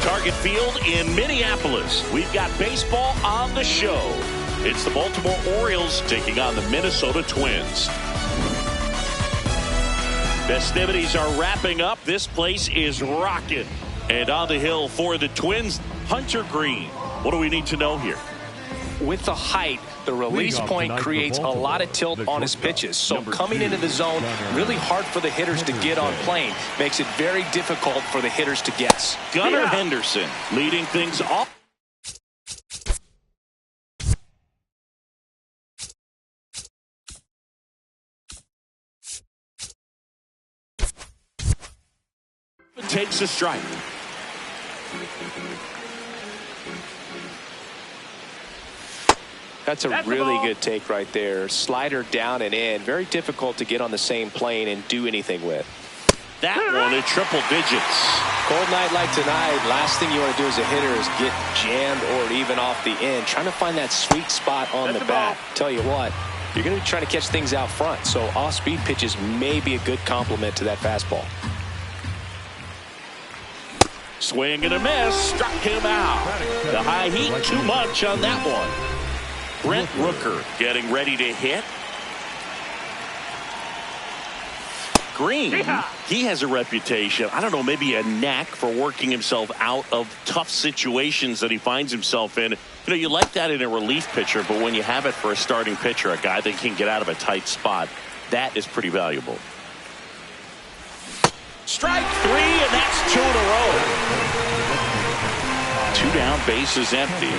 Target Field in Minneapolis. We've got baseball on the show. It's the Baltimore Orioles taking on the Minnesota Twins. Festivities are wrapping up. This place is rocking. And on the hill for the Twins, Hunter Green. What do we need to know here? With the height, the release point creates a lot of tilt on his pitches. So coming into the zone, really hard for the hitters to get on plane. Makes it very difficult for the hitters to guess. Gunnar Henderson leading things off. Takes a strike. That's a really good take right there. Slider down and in. Very difficult to get on the same plane and do anything with. That one in triple digits. Cold night like tonight, last thing you want to do as a hitter is get jammed or even off the end. Trying to find that sweet spot on the bat. Tell you what, you're going to be trying to catch things out front. So off-speed pitches may be a good complement to that fastball. Swing and a miss. Struck him out. The high heat, too much on that one. Brent Rooker getting ready to hit. Green, he has a reputation, I don't know, maybe a knack for working himself out of tough situations that he finds himself in. You know, you like that in a relief pitcher, but when you have it for a starting pitcher, a guy that can get out of a tight spot, that is pretty valuable. Strike three, and that's 2 in a row. 2 down, bases empty.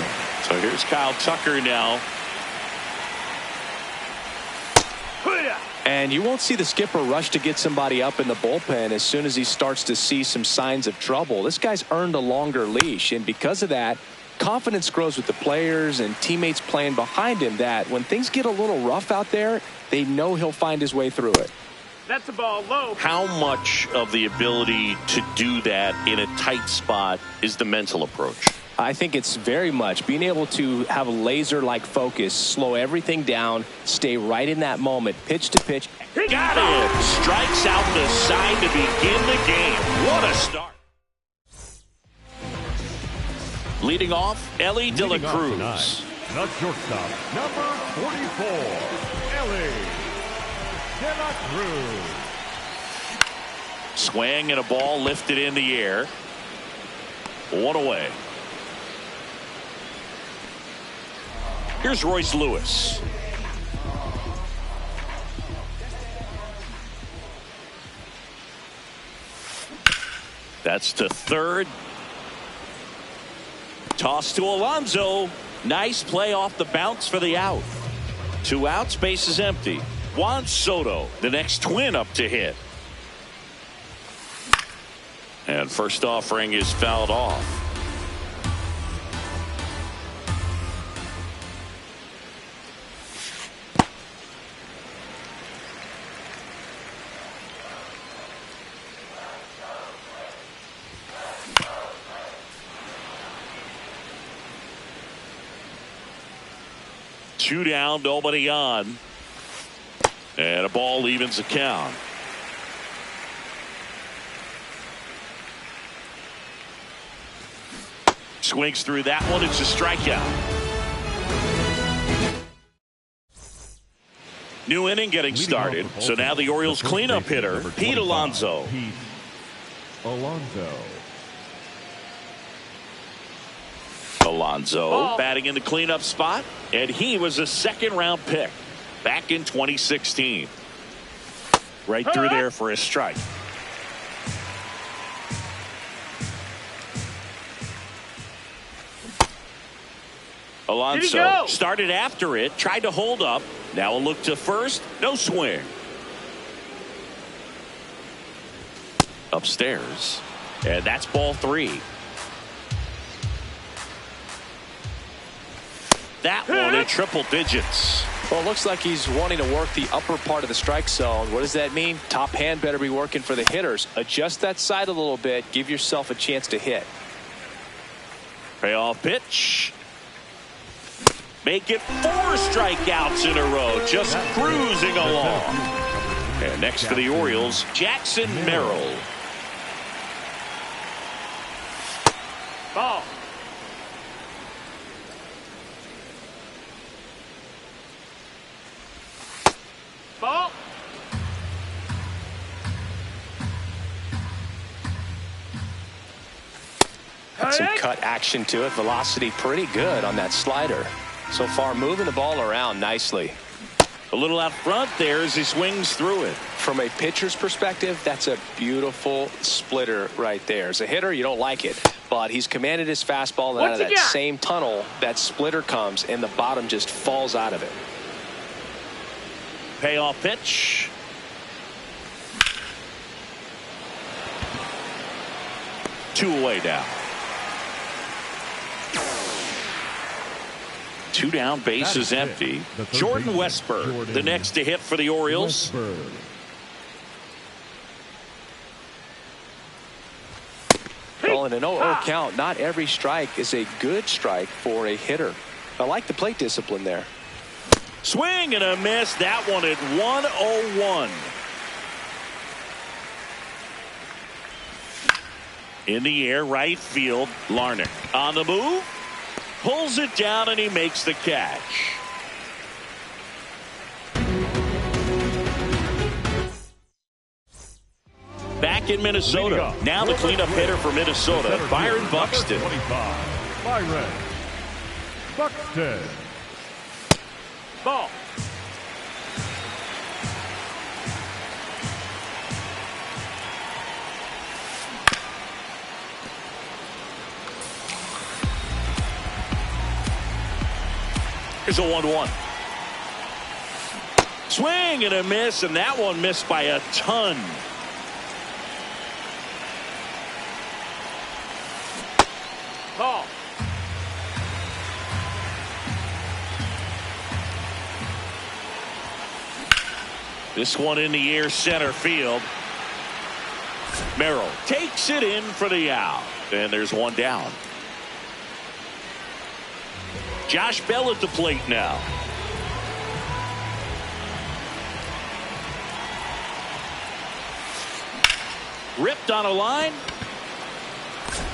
So here's Kyle Tucker now. And you won't see the skipper rush to get somebody up in the bullpen as soon as he starts to see some signs of trouble. This guy's earned a longer leash, and because of that, confidence grows with the players and teammates playing behind him that when things get a little rough out there, they know he'll find his way through it. That's a ball low. How much of the ability to do that in a tight spot is the mental approach? I think it's very much being able to have a laser-like focus, slow everything down, stay right in that moment, pitch to pitch. He got it! Strikes out the side to begin the game. What a start. Leading off, Ellie De La Cruz. The shortstop, number 44, Ellie De La Cruz. Swing and a ball lifted in the air. 1 away. Here's Royce Lewis. That's to third. Toss to Alonso. Nice play off the bounce for the out. 2 outs, base is empty. Juan Soto, the next Twin up to hit. And first offering is fouled off. Two down, nobody on. And a ball evens the count. Swings through that one. It's a strikeout. New inning getting started. So now the Orioles cleanup hitter, Pete Alonso. Alonso batting in the cleanup spot, and he was a second-round pick back in 2016. Right through there for a strike. Alonso started after it, tried to hold up. Now a look to first, no swing. Upstairs, and that's ball 3. That one in triple digits. Well, it looks like he's wanting to work the upper part of the strike zone. What does that mean? Top hand better be working for the hitters. Adjust that side a little bit. Give yourself a chance to hit. Payoff pitch. Make it 4 strikeouts in a row. Just cruising along. And next for the Orioles, Jackson Merrill. Ball. Ball. Got some cut action to it. Velocity pretty good on that slider. So far, moving the ball around nicely. A little out front there as he swings through it. From a pitcher's perspective, that's a beautiful splitter right there. As a hitter, you don't like it, but he's commanded his fastball, and out of that same tunnel, that splitter comes, and the bottom just falls out of it. Payoff pitch. Two away now. Two down, base is empty. Jordan Westburg, the next to hit for the Orioles. Well, in an 0-0 count, not every strike is a good strike for a hitter. I like the plate discipline there. Swing and a miss. That one at 101. In the air, right field. Larnach on the move. Pulls it down and he makes the catch. Back in Minnesota. Now the cleanup hitter for Minnesota, Byron Buxton. Byron Buxton. Ball. Here's a 1-1. Swing and a miss, and that one missed by a ton. Ball. This one in the air, center field. Merrill takes it in for the out, and there's one down. Josh Bell at the plate now. Ripped on a line.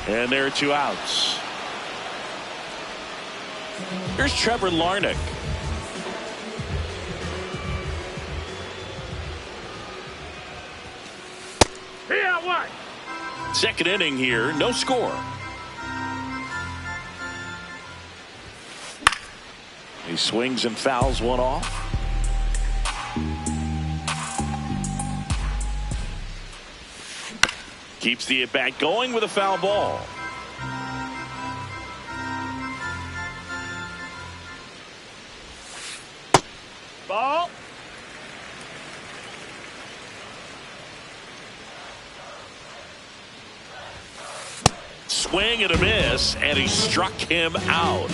And there are two outs. Here's Trevor Larnach. Here, what? Second inning here, no score. He swings and fouls one off. Keeps the at-bat going with a foul ball. Ball. Swing and a miss, and he struck him out.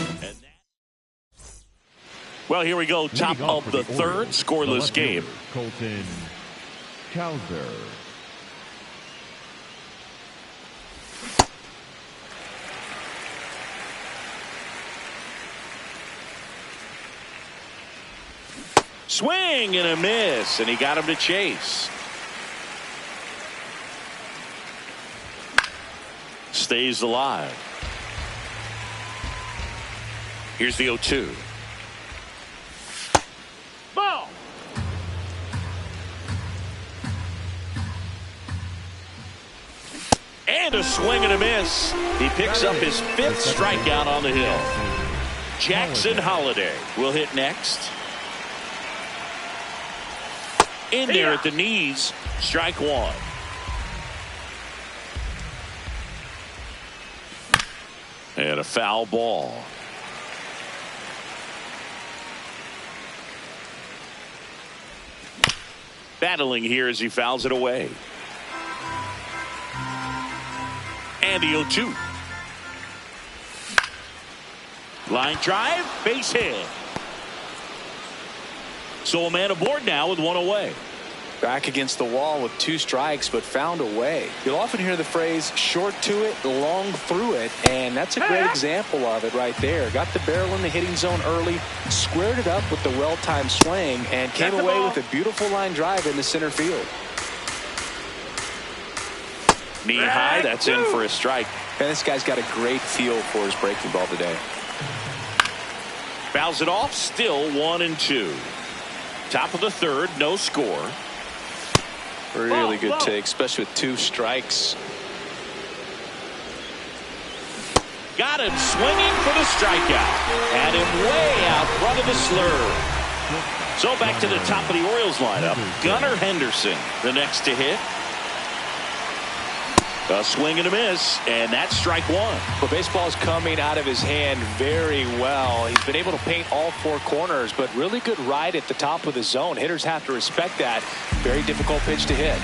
Well, here we go. Top of the third, scoreless game. Colton Cowser. Swing and a miss, and he got him to chase. Stays alive. Here's the 0-2. Ball. And a swing and a miss. He picks up his fifth strikeout on the hill. Jackson Holiday will hit next. In there at the knees, strike one. And a foul ball. Battling here as he fouls it away. And the 0-2. Line drive, base hit. So a man aboard now with one away. Back against the wall with two strikes, but found a way. You'll often hear the phrase short to it, long through it, and that's a great example of it right there. Got the barrel in the hitting zone early, squared it up with the well-timed swing, and came away with a beautiful line drive into center field. Knee high, that's in for a strike. And this guy's got a great feel for his breaking ball today. Fouls it off, still 1-2. Top of the third, no score. Really good take, especially with 2 strikes. Got him swinging for the strikeout. Had him way out front of the slurve. So back to the top of the Orioles lineup. Gunnar Henderson, the next to hit. A swing and a miss, and that's strike 1. Well, baseball's coming out of his hand very well. He's been able to paint all 4 corners, but really good ride at the top of the zone. Hitters have to respect that. Very difficult pitch to hit.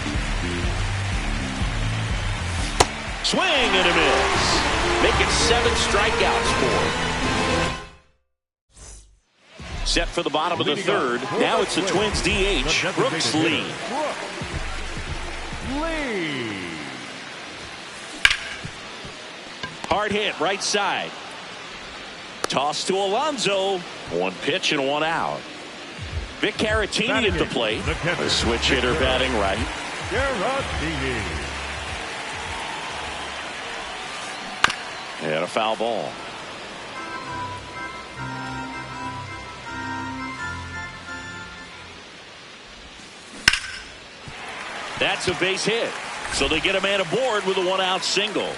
Swing and a miss. Make it 7 strikeouts for him. Set for the bottom of the third. Now it's the Twins DH, Brooks Lee. Hard hit, right side. Toss to Alonso. 1 pitch and 1 out. Vic Caratini at the plate. A switch hitter batting right. And a foul ball. That's a base hit. So they get a man aboard with a 1-out single.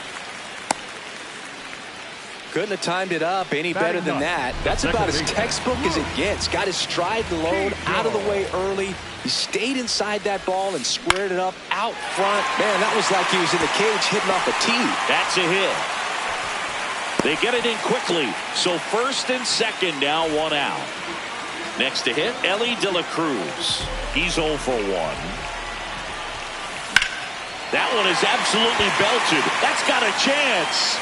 Couldn't have timed it up any better than that. That's about as textbook as it gets. Got his stride to load, out of the way early. He stayed inside that ball and squared it up out front. Man, that was like he was in the cage hitting off a tee. That's a hit. They get it in quickly. So first and second now, 1 out. Next to hit, Ellie De La Cruz. He's 0 for 1. That one is absolutely belted. That's got a chance.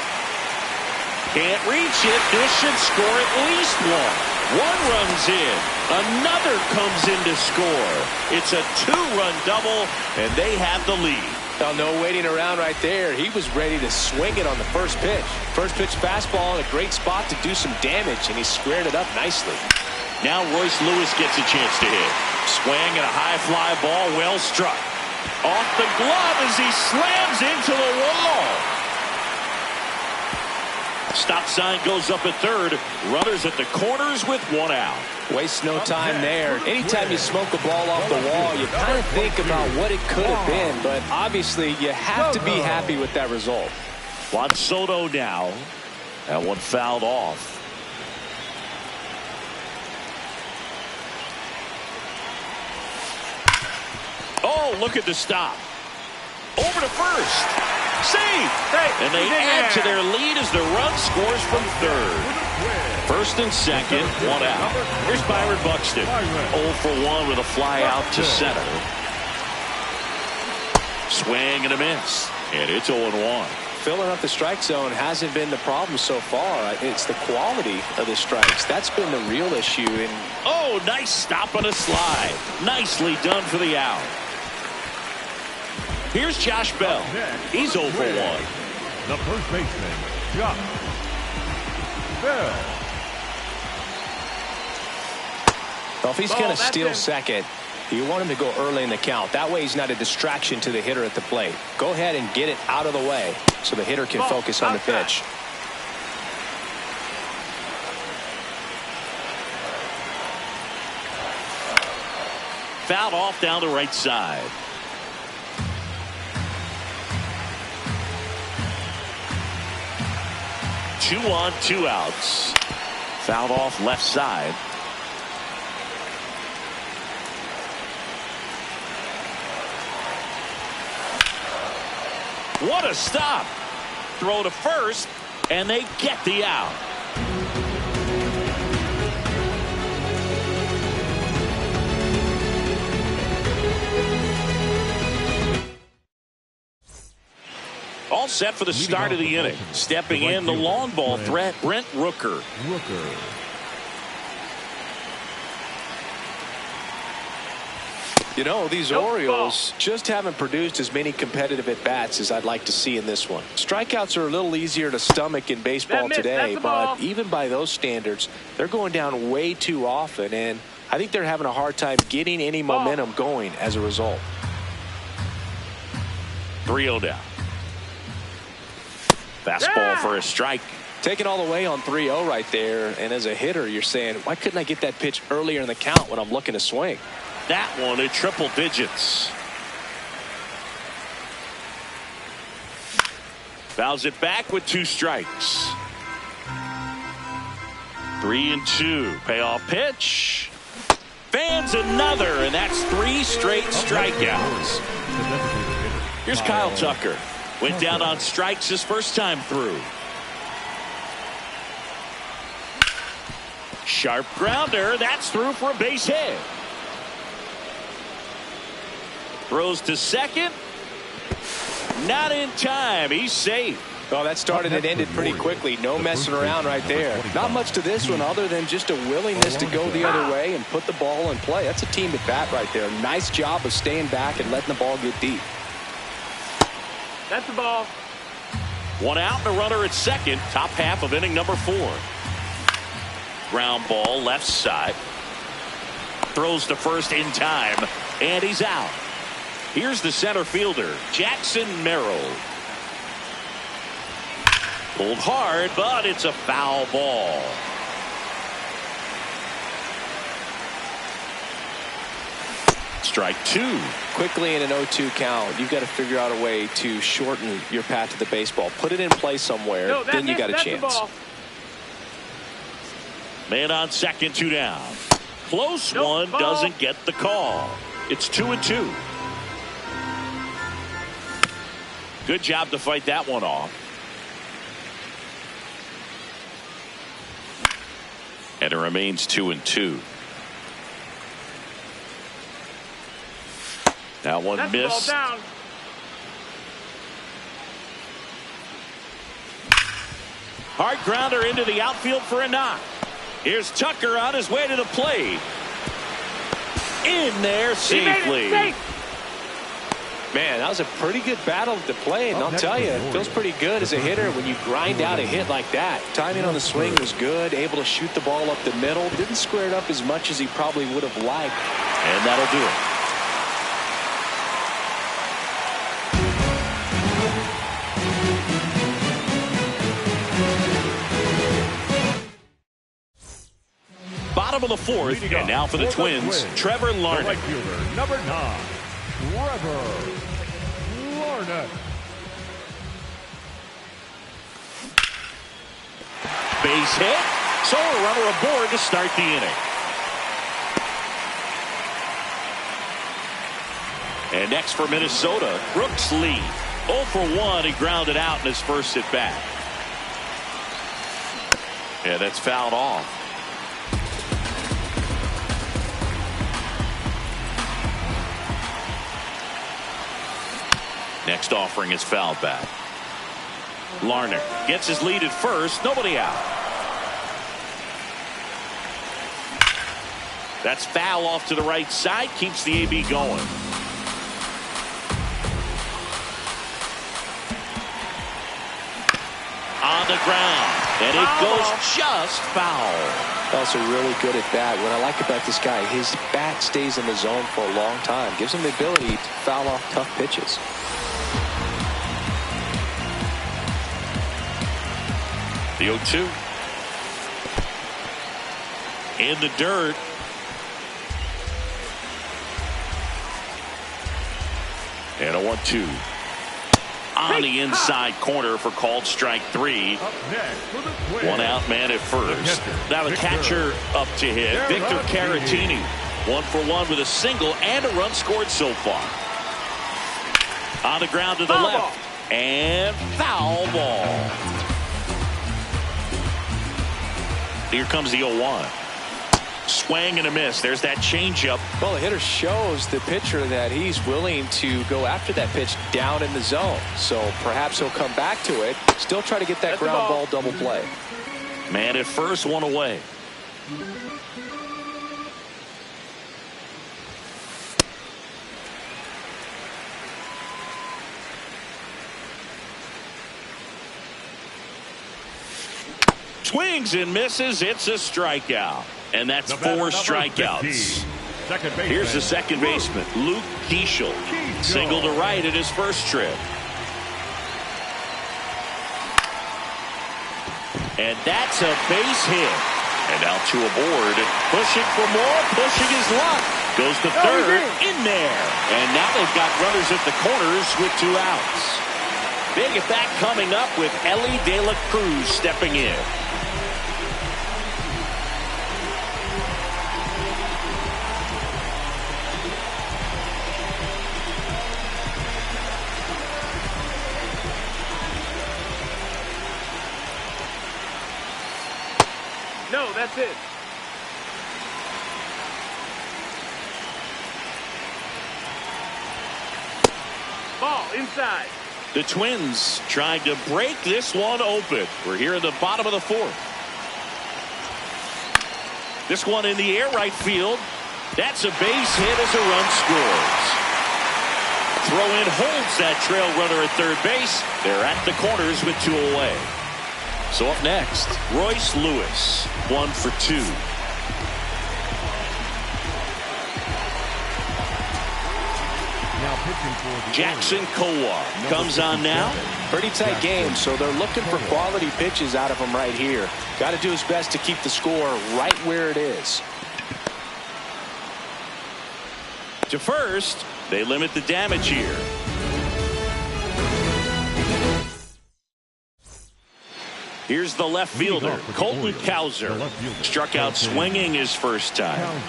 Can't reach it. This should score at least 1. 1 runs in. Another comes in to score. It's a 2-run double, and they have the lead. Well, no waiting around right there. He was ready to swing it on the first pitch. First pitch fastball in a great spot to do some damage, and he squared it up nicely. Now Royce Lewis gets a chance to hit. Swing and a high fly ball, well struck. Off the glove as he slams into the wall. Stop sign goes up at third. Runners at the corners with 1 out. Waste no time there. Anytime you smoke a ball off the wall, you kind of think about what it could have been, but obviously you have to be happy with that result. Juan Soto now. That one fouled off. Oh, look at the stop. Over to first. Save! And they add to their lead as the run scores from third. First and second, 1 out. Here's Byron Buxton. 0 for 1 with a fly out to center. Swing and a miss. And it's 0-1. Filling up the strike zone hasn't been the problem so far. It's the quality of the strikes. That's been the real issue. Oh, nice stop on a slide. Nicely done for the out. Here's Josh Bell. He's 0 for 1. The first baseman, Josh Bell. Well, if he's going to steal second, you want him to go early in the count. That way he's not a distraction to the hitter at the plate. Go ahead and get it out of the way so the hitter can focus on the pitch. Fouled off down the right side. Two on, 2 outs. Fouled off left side. What a stop. Throw to first, and they get the out. All set for the start of the inning. Stepping in, the long ball threat, Brent Rooker. You know, these Orioles just haven't produced as many competitive at-bats as I'd like to see in this one. Strikeouts are a little easier to stomach in baseball today, but even by those standards, they're going down way too often, and I think they're having a hard time getting any momentum going as a result. 3-0 down. Fastball for a strike. Taking all the way on 3-0 right there. And as a hitter, you're saying, why couldn't I get that pitch earlier in the count when I'm looking to swing? That one at triple digits. Fouls it back with 2 strikes. 3-2. Payoff pitch. Fans another, and that's 3 straight strikeouts. Here's Kyle Tucker. Went down on strikes his first time through. Sharp grounder. That's through for a base hit. Throws to second. Not in time. He's safe. Well, that started and ended pretty quickly. No messing around right there. Not much to this one other than just a willingness to go the other way and put the ball in play. That's a team at bat right there. Nice job of staying back and letting the ball get deep. That's the ball. 1 out and a runner at second. Top half of inning number 4. Ground ball left side. Throws to first in time. And he's out. Here's the center fielder, Jackson Merrill. Pulled hard, but it's a foul ball. Strike 2. Quickly in an 0-2 count, you've got to figure out a way to shorten your path to the baseball. Put it in play somewhere, then you got a chance. Man on second, 2 down. Close one, doesn't get the call. It's 2-2. Good job to fight that one off. And it remains 2-2. That one missed. Down. Hard grounder into the outfield for a knock. Here's Tucker on his way to the plate. In there safely. Man, that was a pretty good battle at the plate, and I'll tell you, it feels pretty good as a hitter when you grind out a hit like that. Timing on the swing was good, able to shoot the ball up the middle. Didn't square it up as much as he probably would have liked. And that'll do it. Bottom of the 4th, and now for the Twins, Trevor Larnach. Right fielder, number 9, Trevor Larnach. Base hit. So a runner aboard to start the inning. And next for Minnesota, Brooks Lee. 0 for 1. He grounded out in his first at bat. Yeah, that's fouled off. Next offering is fouled back. Larnach gets his lead at first. Nobody out. That's foul off to the right side. Keeps the AB going. On the ground. And it goes just foul. Also really good at bat. What I like about this guy, his bat stays in the zone for a long time. Gives him the ability to foul off tough pitches. The 0-2. In the dirt. And a 1-2. On the inside corner for called strike 3. 1 out, man at first. Now the catcher up to hit. Victor Caratini. 1 for 1 with a single and a run scored so far. On the ground to the left. And foul ball. Here comes the 0-1. Swing and a miss. There's that changeup. Well, the hitter shows the pitcher that he's willing to go after that pitch down in the zone. So perhaps he'll come back to it. Still try to get that ground ball double play. Man at first, 1 away. Swings and misses. It's a strikeout. And that's 4 strikeouts. Here's the second baseman, Luke Keeschel. Single to right at his first trip. And that's a base hit. And now two aboard. Pushing for more. Pushing his luck. Goes to third. In there. And now they've got runners at the corners with 2 outs. Big at bat coming up with Ellie De La Cruz stepping in. No, that's it. Ball inside. The Twins trying to break this one open. We're here in the bottom of the 4th. This one in the air right field. That's a base hit as a run scores. Throw in holds that trail runner at third base. They're at the corners with 2 away. So up next, Royce Lewis, 1 for 2. Now pitching for the Jackson Kowar comes on now. Pretty tight game, so they're looking for quality pitches out of him right here. Got to do his best to keep the score right where it is. To first, they limit the damage here. Here's the left fielder, Colton Cowser. Struck out swinging his first time.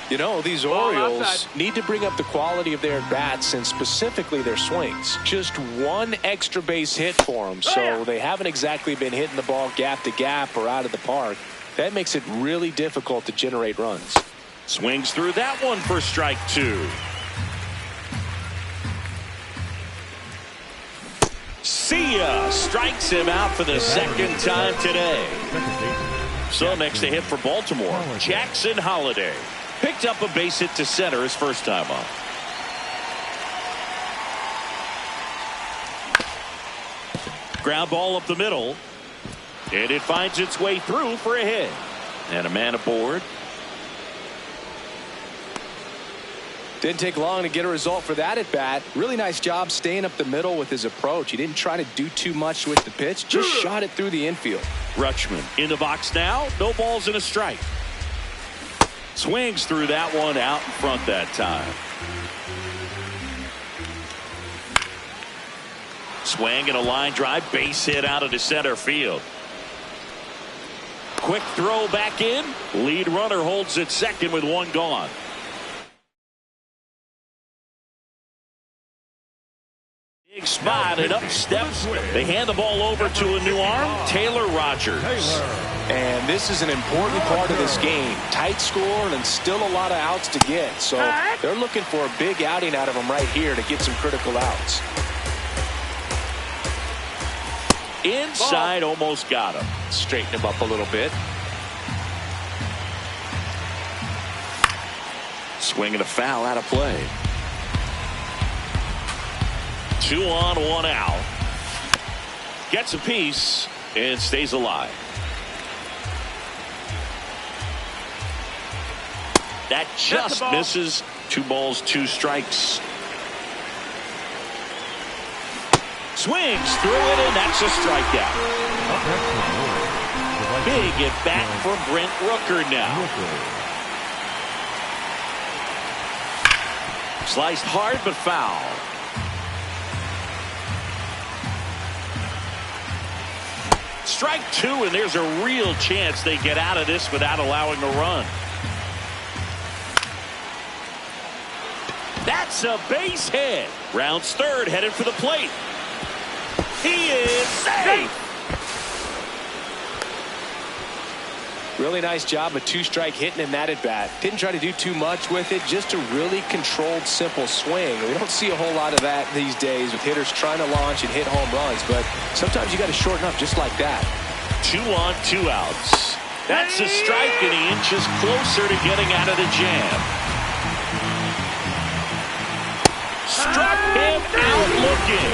You know, these Orioles need to bring up the quality of their bats and specifically their swings. Just one extra base hit for them, so they haven't exactly been hitting the ball gap to gap or out of the park. That makes it really difficult to generate runs. Swings through that one for strike 2. See ya! Strikes him out for the second time today. So next to hit for Baltimore, Jackson Holliday. Picked up a base hit to center his first time up. Ground ball up the middle. And it finds its way through for a hit. And a man aboard. Didn't take long to get a result for that at bat. Really nice job staying up the middle with his approach. He didn't try to do too much with the pitch, just shot it through the infield. Rutschman in the box now. No balls and a strike. Swings through that one out in front that time. Swing and a line drive, base hit out of the center field. Quick throw back in. Lead runner holds at second with 1 gone. Big spot and up steps. They hand the ball over to a new arm, Taylor Rogers. And this is an important part of this game. Tight score and still a lot of outs to get. So they're looking for a big outing out of him right here to get some critical outs. Inside, almost got him. Straighten him up a little bit. Swing and a foul out of play. 2 on, 1 out. Gets a piece and stays alive. That just misses. 2 balls, 2 strikes. Swings through it, and that's a strikeout. Big at bat for Brent Rooker now. Sliced hard but foul. Strike 2, and there's a real chance they get out of this without allowing a run. That's a base hit. Rounds third, headed for the plate. He is safe. Really nice job, a 2-strike hitting in that at bat. Didn't try to do too much with it, just a really controlled, simple swing. We don't see a whole lot of that these days with hitters trying to launch and hit home runs, but sometimes you got to shorten up just like that. 2 on, 2 outs. That's a strike, and he inches closer to getting out of the jam. Struck him out looking.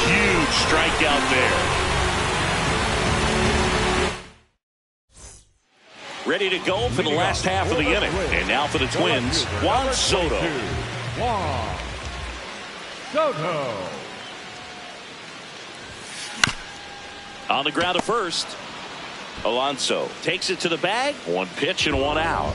Huge strikeout there. Ready to go for the last half of the inning. And now for the Twins, Juan Soto. Juan Soto. On the ground at first. Alonso takes it to the bag. One pitch and one out.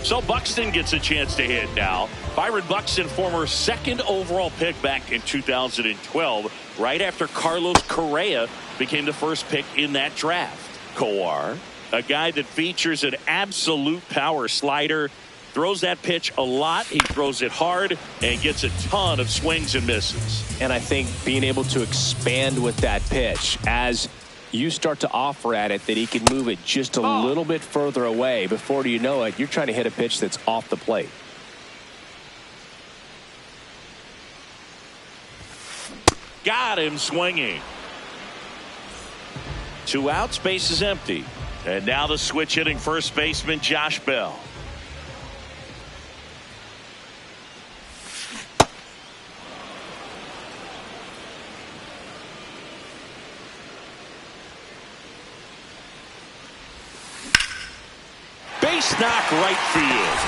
So Buxton gets a chance to hit now. Byron Buxton, former second overall pick back in 2012, right after Carlos Correa became the first pick in that draft. Coar, a guy that features an absolute power slider, throws that pitch a lot. He throws it hard and gets a ton of swings and misses. And I think being able to expand with that pitch as you start to offer at it that he can move it just a little bit further away. Before you know it, you're trying to hit a pitch that's off the plate. Got him swinging. 2 outs, base is empty. And now the switch hitting first baseman Josh Bell. Base knock right field.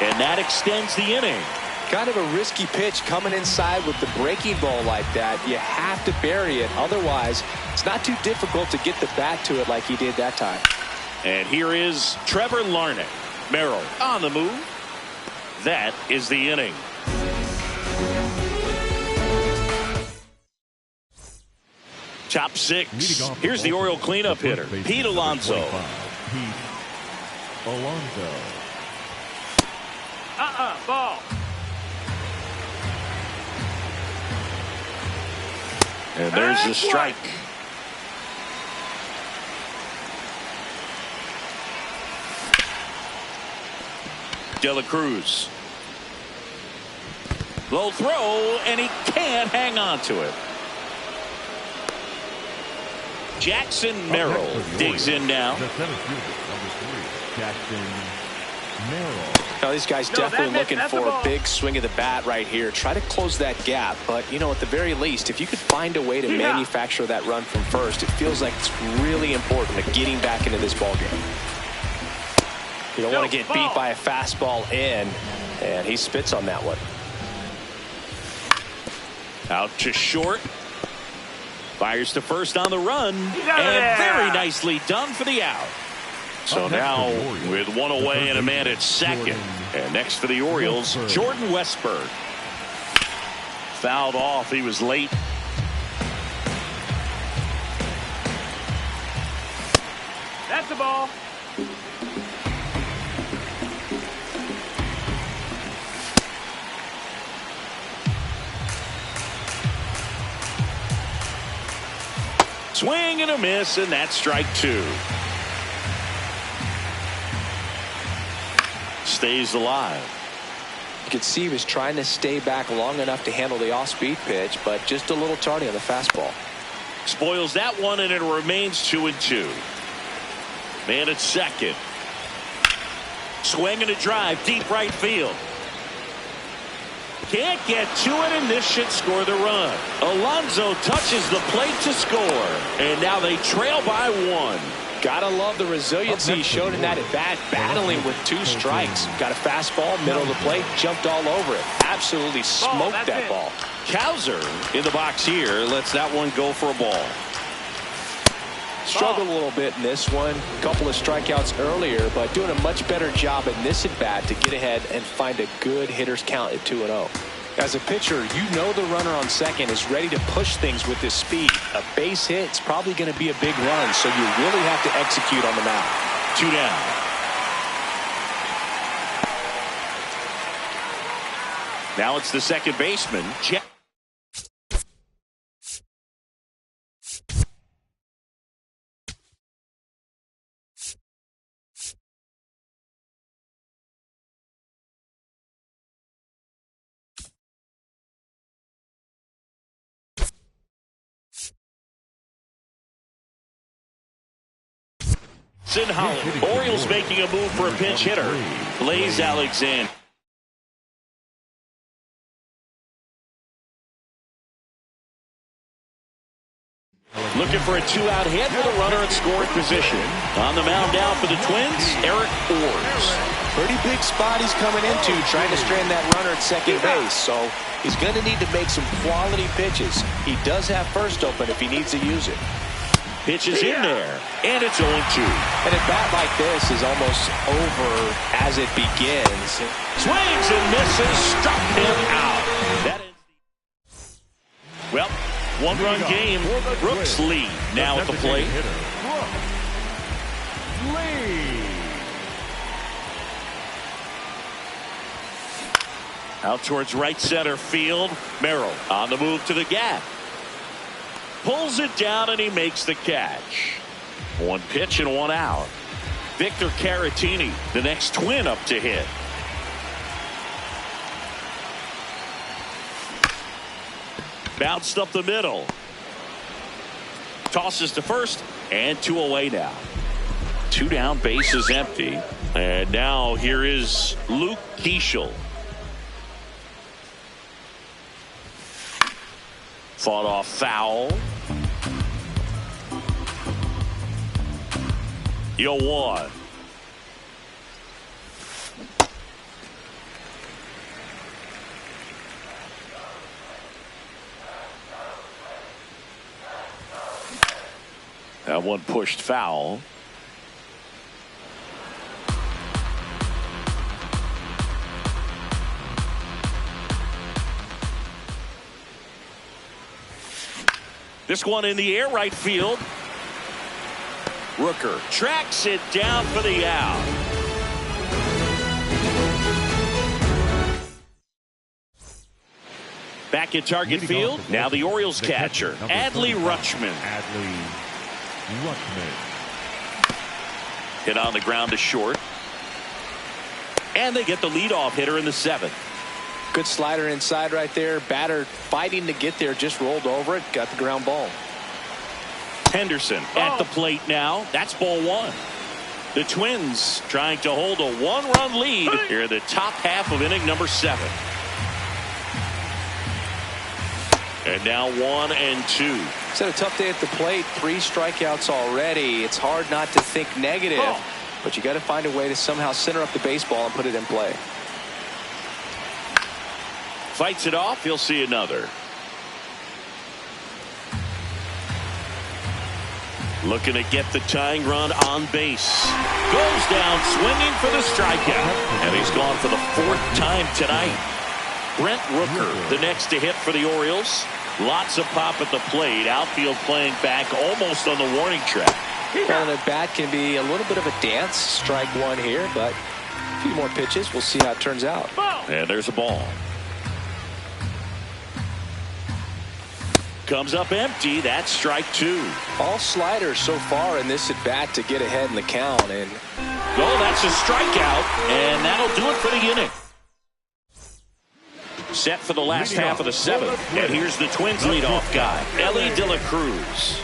And that extends the inning. Kind of a risky pitch coming inside with the breaking ball like that. You have to bury it. Otherwise, it's not too difficult to get the bat to it like he did that time. And here is Trevor Larnach. Merrill on the move. That is the inning. Top 6. Here's the Oriole cleanup hitter, Pete Alonso. Pete Alonso. Ball. And there's the strike. De La Cruz. Low throw, and he can't hang on to it. Jackson Merrill digs in now. The center fielder, number 3, Jackson Merrill. Now, these guys definitely looking for a big swing of the bat right here. Try to close that gap. But, you know, at the very least, if you could find a way to manufacture that run from first, it feels like it's really important to getting back into this ball game. You don't want to get beat by a fastball in, and he spits on that one. Out to short. Fires to first on the run. And very nicely done for the out. So now with one away and a man at second. And next for the Orioles, Jordan Westburg. Fouled off. He was late. That's the ball. Swing and a miss, and that's strike 2. Stays alive. You could see he was trying to stay back long enough to handle the off-speed pitch, but just a little tardy on the fastball. Spoils that one, and it remains 2-2. Man at second. Swing and a drive, deep right field. Can't get to it, and this should score the run. Alonso touches the plate to score, and now they trail by 1. Gotta love the resiliency he showed in that at bat, battling with 2 strikes. Got a fastball, middle of the plate, jumped all over it. Absolutely smoked that ball. Kowser in the box here lets that one go for a ball. Struggled a little bit in this one. A couple of strikeouts earlier, but doing a much better job in this at bat to get ahead and find a good hitter's count at 2-0. As a pitcher, you know the runner on second is ready to push things with his speed. A base hit's probably going to be a big run, so you really have to execute on the mound. 2 down. Now it's the second baseman, Jack. Holland. Orioles making a move for a pinch hitter. Blaze Alexander. Looking for a two-out hit with a runner in scoring position. On the mound now for the Twins, Eric Orrs. Pretty big spot he's coming into, trying to strand that runner at second base. So he's going to need to make some quality pitches. He does have first open if he needs to use it. Pitches in there, and it's 0-2. And a bat like this is almost over as it begins. Swings and misses, struck him out. That is well, one-run game. Brooks lead now at the plate. Out towards right center field. Merrill on the move to the gap. Pulls it down and he makes the catch. One pitch and one out. Victor Caratini, the next Twin up to hit. Bounced up the middle. Tosses to first and 2 away now. 2 down, base is empty. And now here is Luke Keeschel. Fought off foul. 0-1. That one pushed foul. This one in the air, right field. Rooker tracks it down for the out. Back at target field. Now the Orioles catcher, Adley Rutschman. Hit on the ground to short. And they get the leadoff hitter in the 7th. Good slider inside right there. Batter fighting to get there, just rolled over it, got the ground ball. Henderson at the plate now. That's ball 1. The Twins trying to hold a 1-run lead here in the top half of inning number 7. And now 1 and 2. It's had a tough day at the plate. 3 strikeouts already. It's hard not to think negative, but you got to find a way to somehow center up the baseball and put it in play. Fights it off. He'll see another. Looking to get the tying run on base. Goes down swinging for the strikeout. And he's gone for the 4th time tonight. Brent Rooker, the next to hit for the Orioles. Lots of pop at the plate. Outfield playing back almost on the warning track. Well, the bat can be a little bit of a dance. Strike 1 here, but a few more pitches. We'll see how it turns out. And there's a ball. Comes up empty. That's strike 2. All sliders so far in this at bat to get ahead in the count. And that's a strikeout, and that'll do it for the inning. Set for the last half of the 7th, and here's the Twins leadoff guy, Elly De La Cruz.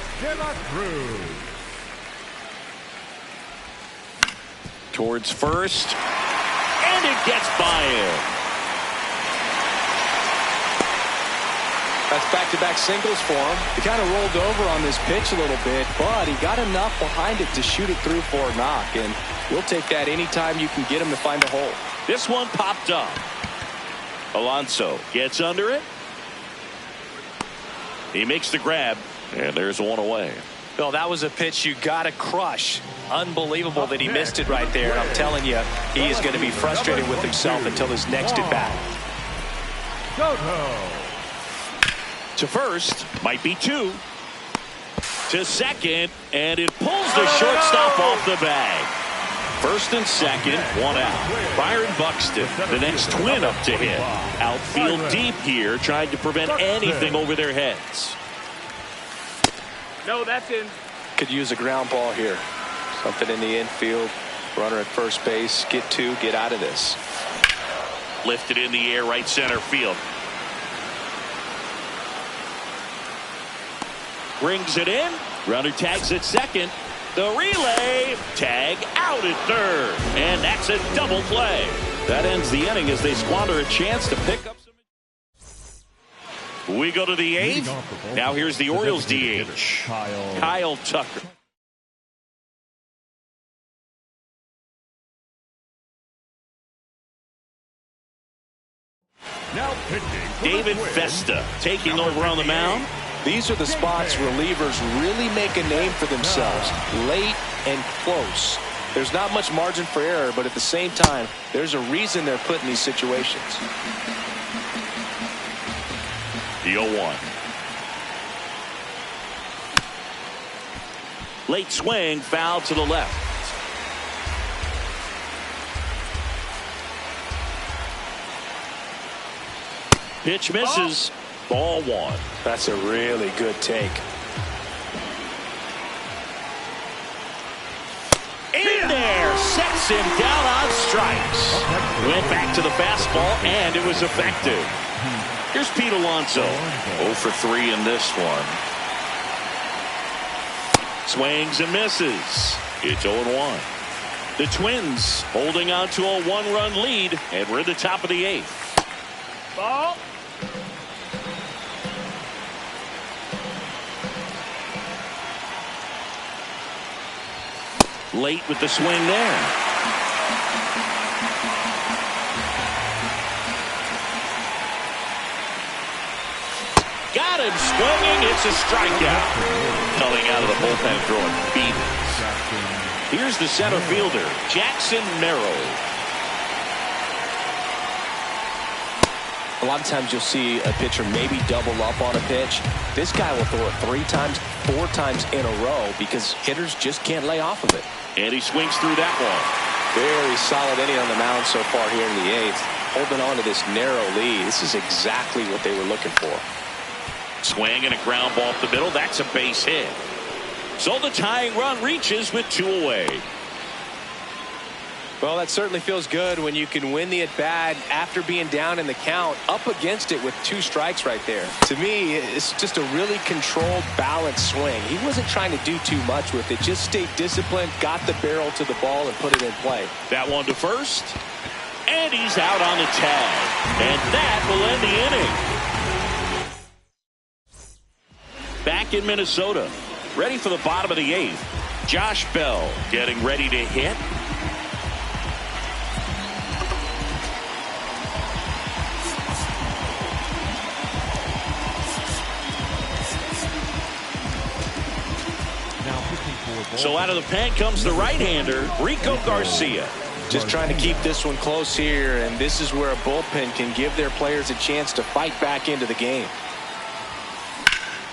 Towards first, and it gets by him. That's back-to-back singles for him. He kind of rolled over on this pitch a little bit, but he got enough behind it to shoot it through for a knock, and we'll take that anytime you can get him to find a hole. This one popped up. Alonso gets under it. He makes the grab, and there's 1 away. Bill, that was a pitch you got to crush. Unbelievable that he missed it right there. And I'm telling you, he is going to be frustrated with himself until his next at bat. To first, might be 2. To second, and it pulls the shortstop off the bag. First and second, 1 out. Byron Buxton, the next Twin up to hit. Outfield deep here, trying to prevent anything over their heads. No, that's in. Could use a ground ball here. Something in the infield. Runner at first base. Get 2, get out of this. Lifted in the air, right center field. Brings it in. Runner tags at second. The relay. Tag out at third. And that's a double play. That ends the inning as they squander a chance to pick up some. We go to the eighth. Now here's the Orioles DH, Kyle Tucker. Now pitching. David Festa taking over on the mound. These are the spots relievers really make a name for themselves. Late and close. There's not much margin for error, but at the same time, there's a reason they're put in these situations. The 0-1. Late swing, foul to the left. Pitch misses. Ball 1. That's a really good take. In there, sets him down on strikes. Went back to the fastball, and it was effective. Here's Pete Alonso. 0 for 3 in this one. Swings and misses. It's 0-1. The Twins holding on to a 1-run lead, and we're at the top of the 8th. Ball. Late with the swing there. Got him swinging. It's a strikeout. Coming out of the bullpen throwing beat. Here's the center fielder, Jackson Merrill. A lot of times you'll see a pitcher maybe double up on a pitch. This guy will throw it 3 times, 4 times in a row because hitters just can't lay off of it. And he swings through that one. Very solid inning on the mound so far here in the 8th. Holding on to this narrow lead. This is exactly what they were looking for. Swing and a ground ball up the middle. That's a base hit. So the tying run reaches with 2 away. Well, that certainly feels good when you can win the at-bat after being down in the count, up against it with 2 strikes right there. To me, it's just a really controlled, balanced swing. He wasn't trying to do too much with it. Just stayed disciplined, got the barrel to the ball, and put it in play. That one to first. And he's out on the tag. And that will end the inning. Back in Minnesota. Ready for the bottom of the 8th. Josh Bell getting ready to hit. So out of the pen comes the right-hander, Rico Garcia. Just trying to keep this one close here, and this is where a bullpen can give their players a chance to fight back into the game.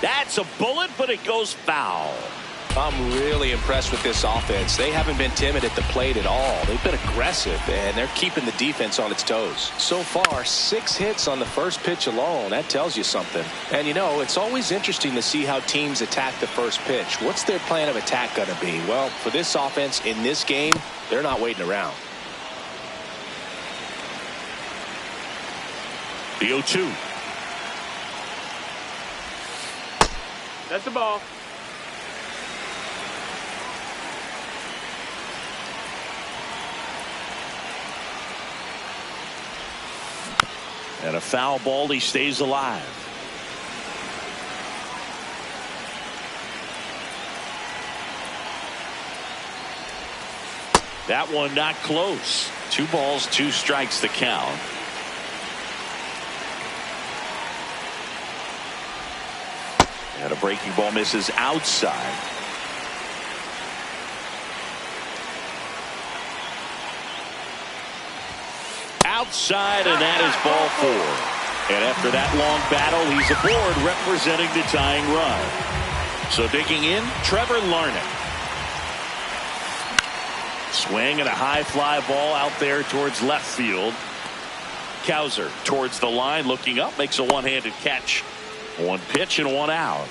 That's a bullet, but it goes foul. I'm really impressed with this offense. They haven't been timid at the plate at all. They've been aggressive, and they're keeping the defense on its toes. So far, 6 hits on the first pitch alone. That tells you something. And, you know, it's always interesting to see how teams attack the first pitch. What's their plan of attack going to be? Well, for this offense in this game, they're not waiting around. The 0-2. That's the ball. And a foul ball, he stays alive. That one not close. 2 balls, 2 strikes the count. And a breaking ball misses outside. Outside, and that is ball 4. And after that long battle, he's aboard representing the tying run. So digging in, Trevor Larnach. Swing and a high fly ball out there towards left field. Cowser towards the line, looking up, makes a one-handed catch. 1 pitch and 1 out.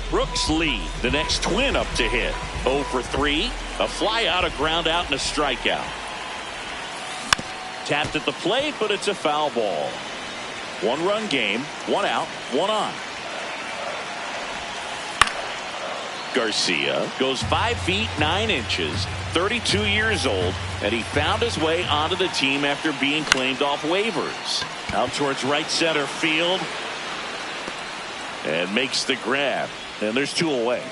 Brooks Lee, the next Twin up to hit. 0 for 3, a fly out, a ground out, and a strikeout. Tapped at the plate, but it's a foul ball. 1-run game, 1 out, 1 on. Garcia goes 5 feet 9 inches, 32 years old, and he found his way onto the team after being claimed off waivers. Out towards right center field. And makes the grab. And there's 2 away.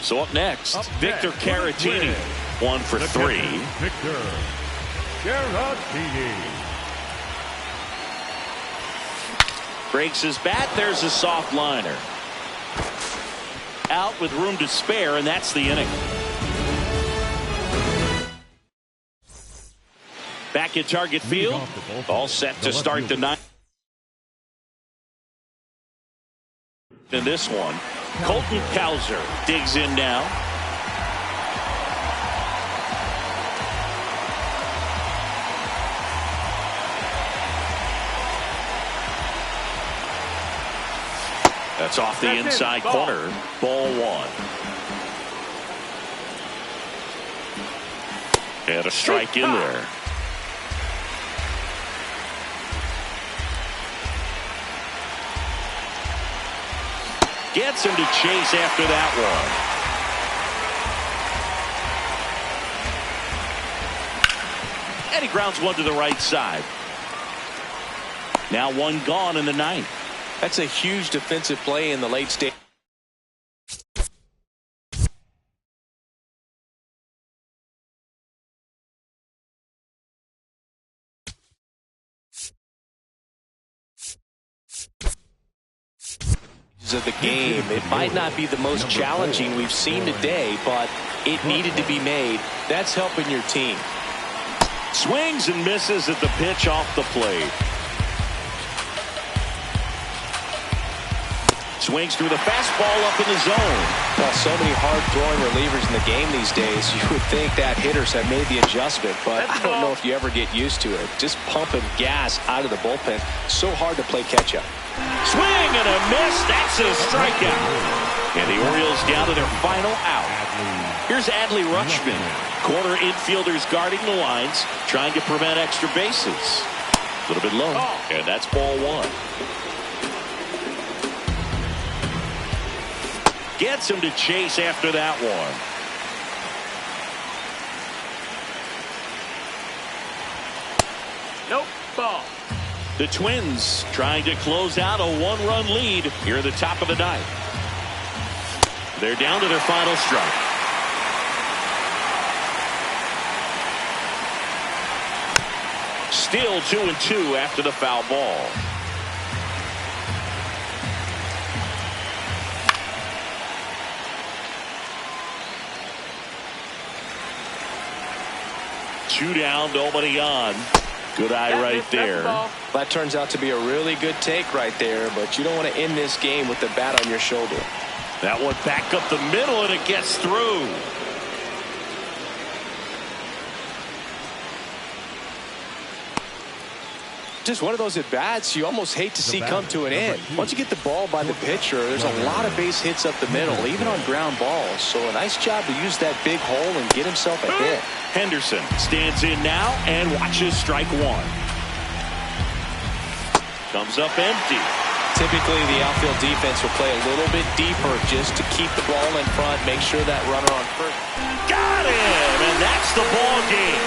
So up next, Victor Caratini. 1 for 3. Victor Caratini. Breaks his bat. There's a soft liner. Out with room to spare, and that's the inning. Back at Target Field. All set to start the ninth. In this one, Colton Cowser digs in now. That's off the inside corner. Ball 1. And a strike in there. Gets him to chase after that one. And he grounds one to the right side. Now 1 gone in the 9th. That's a huge defensive play in the late stage. Of the game. It might not be the most challenging we've seen today, but it needed to be made. That's helping your team. Swings and misses at the pitch off the plate. Swings through the fastball up in the zone. Well, so many hard-throwing relievers in the game these days, you would think that hitters have made the adjustment, but I don't know if you ever get used to it. Just pumping gas out of the bullpen. So hard to play catch-up. Swing and a miss. That's a strikeout. And the Orioles down to their final out. Here's Adley Rutschman. Corner infielders guarding the lines, trying to prevent extra bases. A little bit low. And that's ball 1. Gets him to chase after that one. Nope. Ball. The Twins trying to close out a 1-run lead here at the top of the 9th. They're down to their final strike. Still 2-2 after the foul ball. Two down, nobody on. Good eye right there. That turns out to be a really good take right there, but you don't want to end this game with the bat on your shoulder. That one back up the middle, and it gets through. Just one of those at-bats you almost hate to see come to an end. Once you get the ball by the pitcher, there's a lot of base hits up the middle, even on ground balls. So a nice job to use that big hole and get himself a hit. Henderson stands in now and watches strike 1. Comes up empty. Typically, the outfield defense will play a little bit deeper just to keep the ball in front, make sure that runner on first. Got him, and that's the ball game.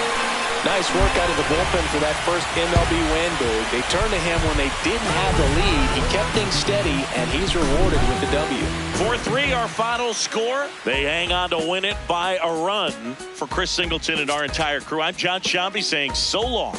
Nice work out of the bullpen for that first MLB win, Boog. They turned to him when they didn't have the lead. He kept things steady, and he's rewarded with the W. 4-3, our final score. They hang on to win it by a run. For Chris Singleton and our entire crew, I'm John Shambi saying so long.